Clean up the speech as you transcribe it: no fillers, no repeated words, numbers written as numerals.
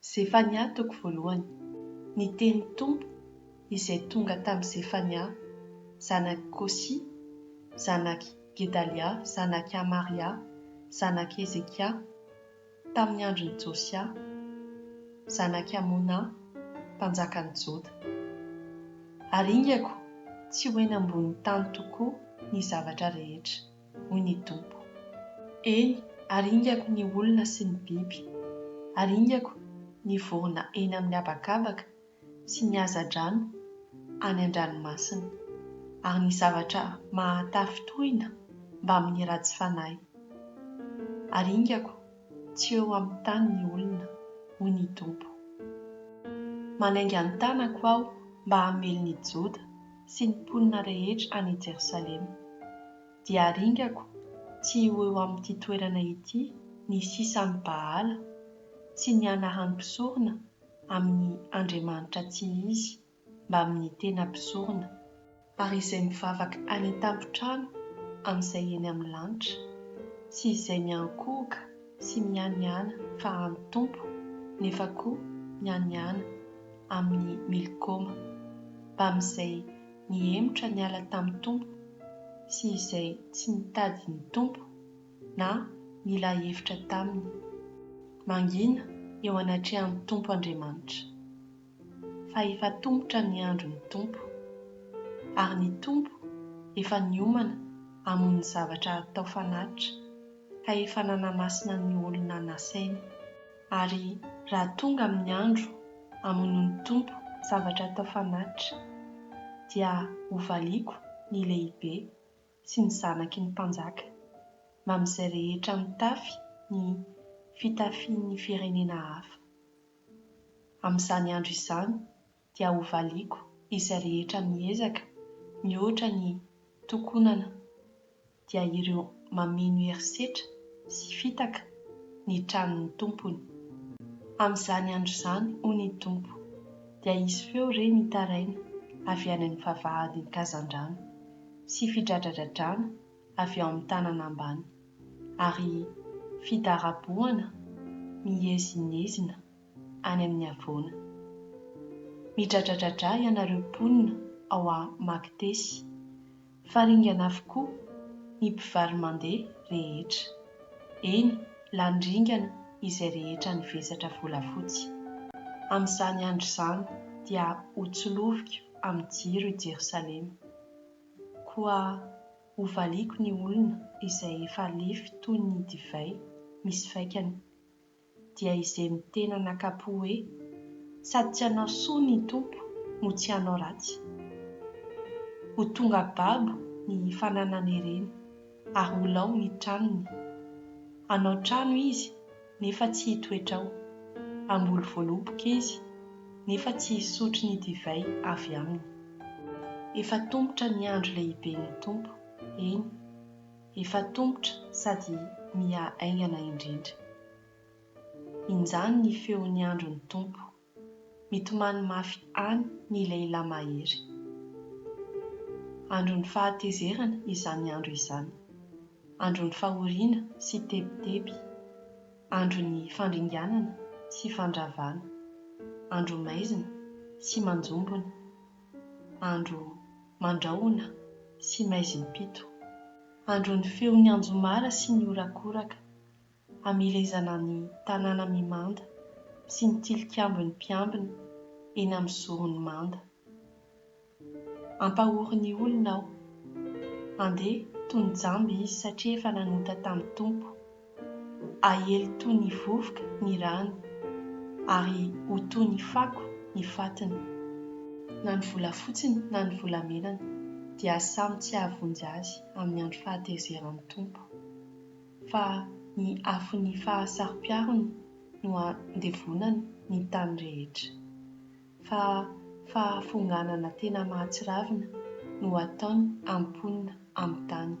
Zefania toko voalohany. Ny teny Tompo izay tonga tamin'i Zefania, zanaky Kôsy, zanaky Gedalia, zanaky Amaria, zanaky Ezekia, tamin'ny andron'i Josia, zanaky Amona, mpanjakan'i Joda. Aringako tsy ho eny ambony tany tokoa ny zavatra rehetra, hoy ny Tompo. Eny, aringako ny olona sy ny biby, aringako ny vorona eny amin'ny habakabaka sy ny hazan-drano any an-dranomasina, ary ny zavatra mahatafy tohina mba amin'ny ratsy fanahy. Aringako tsy eo amin'ny tany ny olona, hoy ny Tompo. Manainga ny tanako aho mba hamely ny Joda sy ny mponina rehetra any Jerosalema. Dia aringako tsy ho eo amin'ity toerana ity ny sisan'ny Baala sy ny anaran'ny mpisorona amin'ny Andriamanitra tsy izy, mba amin'ny tena mpisorona, ary izay mivavaka any an-tampon-trano amin'izay eny amin'ny lanitra, sy izay miankohoka sy mianiana fa amin'ny Tompo, nefa koa mianiana amin'ny Milkoma, mba amin'izay nihemotra niala tamin'ny Tompo sy izay tsy nitady ny Tompo na nila hevitra taminy. Mangina eo anatrehan'ny Tompo Andriamanitra. Fa efa tombotra ny andron'ny Tompo, ary ny Tompo efa niomana hamono zavatra atao fanatitra, ka efa nanamasina ny olona nasainy. Ary raha tonga amin'ny andro hamono ny Tompo zavatra atao fanatitra, dia hovaliako ny lehibe sy ny zanaky ny mpanjaka, mba amin'izay rehetra mitafy ny fitafian'ny firenena hafa. Amin'izany andro izany dia hovaliako izay rehetra miezaka mihoatra ny tokonana, dia ireo mameno herisetra sy fitaka ny tranon'ny tompony. Amin'izany andro izany, hoy ny Tompo, dia hisy feo re mitaraina avy any amin'ny vavahadin'ny kazan-drano sy fidradradradrana avy ao amin'ny tanana ambany, ary fidaraboana mihezinezina any amin'ny havoana. Midradradradra ianareo mponina ao a Makitesy, faringana avokoa ny mpivary mandeha rehetra. Eny, landringana izay rehetra nivezatra volafotsy. Amin'izany andro izany dia hotsoloviko amin'ny jiro i Jerosalema. Koa hovaliako ny olona izay efa lefy toy ny divay misy vaikany, dia izay mitena nakapo hoe: sady tsy hanao soa ny Tompo no tsy hanao ratsy. Ho tonga babo ny fananana ireny, ary ho lao ny tranony. Hanao trano izy nefa tsy hitoetra ao, hamboly voaloboka izy nefa tsy hisotro ny divay avy aminy. Efa tombotra ny andro lehiben'ny Tompo, eny, efa tombotra sady miha aingana indrindra. Injany ny feon'ny andron'ny Tompo, mitomany mafy any ny lehilahy mahery. Andron'ny fahatezerana izany andro izany, andron'ny fahoriana sy tebiteby, andron'ny fandringanana sy fandravana, andro maizina sy manjombona, andro mandrahona sy maizimpito, andron'ny feon'ny anjomara sy ny orakoraka, hamelezana ny tanàna mimanda sy ny tilikambon'ny mpiambina eny amin'ny zoron'ny manda. Ampahory ny olona aho, andeha toy ny jamby izy satria efa nanota tamin'ny Tompo, ahely toy ny vovoka ny rano, ary ho toy ny fako ny fatiny. Na ny volafotsiny na ny volamenana dia samy tsy ahavonjy azy amin'ny andro fahatezeran'ny Tompo, fa ny afon'ny fahasarom-piarony no andevonany ny tany rehetra, fa fahafonganana tena mahatsiravina no ataony amponina amin'ny tany.